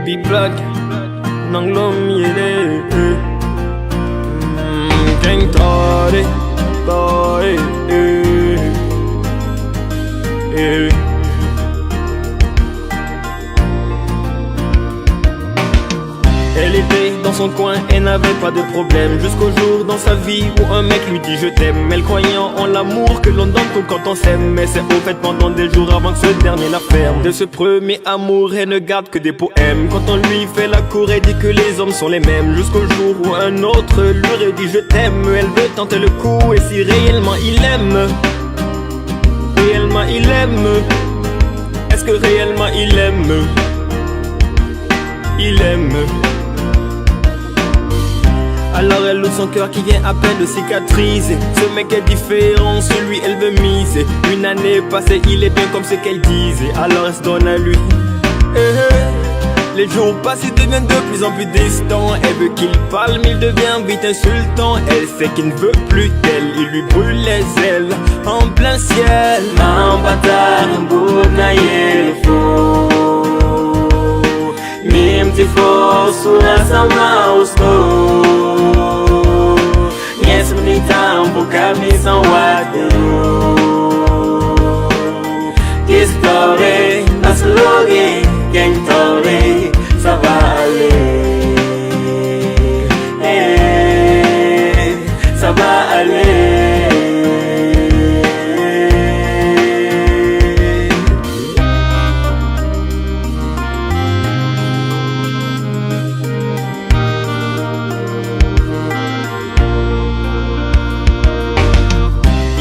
Big Black nang lomyele Gang tare boy Elle était dans son coin, elle n'avait pas de problème. Jusqu'au jour dans sa vie où un mec lui dit je t'aime. Elle croyant en l'amour que l'on donne tout quand on s'aime. Mais c'est au fait pendant des jours avant que ce dernier la ferme. De ce premier amour, elle ne garde que des poèmes. Quand on lui fait la cour, elle dit que les hommes sont les mêmes. Jusqu'au jour où un autre lui dit je t'aime. Elle veut tenter le coup et si réellement il aime. Réellement il aime. Est-ce que réellement il aime? Il aime. Alors elle ouvre son cœur qui vient à peine de cicatriser. Ce mec est différent, celui elle veut miser. Une année passée, il est bien comme ce qu'elle disait. Alors elle se donne à lui. Les jours passent, ils deviennent de plus en plus distants. Elle veut qu'il parle, mais il devient vite insultant. Elle sait qu'il ne veut plus d'elle, il lui brûle les ailes en plein ciel. Mimtifo sura sama usno Yes mnita mbuka misan wadu Kistore nasloge gengtore sabale sabale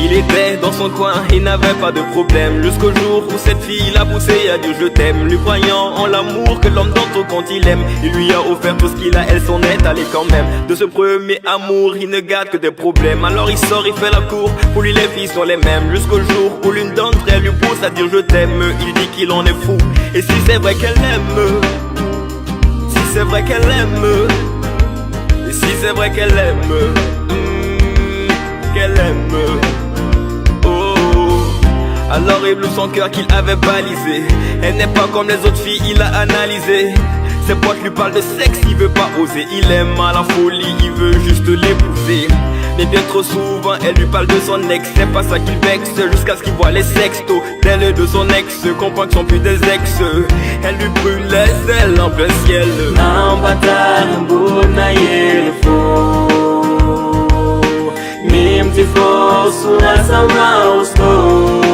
Il était dans son coin, il n'avait pas de problème. Jusqu'au jour où cette fille l'a poussé à dire je t'aime. Lui croyant en l'amour que l'homme donne tout quand il aime. Il lui a offert tout ce qu'il a, elle s'en est allée quand même. De ce premier amour, il ne garde que des problèmes. Alors il sort, il fait la cour, pour lui les filles sont les mêmes. Jusqu'au jour où l'une d'entre elles lui pousse à dire je t'aime. Il dit qu'il en est fou, et si c'est vrai qu'elle l'aime, si c'est vrai qu'elle aime, et si c'est vrai qu'elle aime, qu'elle aime. Alors il ouvre son cœur qu'il avait balisé. Elle n'est pas comme les autres filles, il a analysé. Ses potes lui parlent de sexe, il veut pas oser. Il aime à la folie, il veut juste l'épouser. Mais bien trop souvent, elle lui parle de son ex. C'est pas ça qu'il vexe, jusqu'à ce qu'il voit les sextos d'elle et de son ex, comprend qu'ils sont plus des ex. Elle lui brûle les ailes en plein ciel. Mimtifo sura sama usno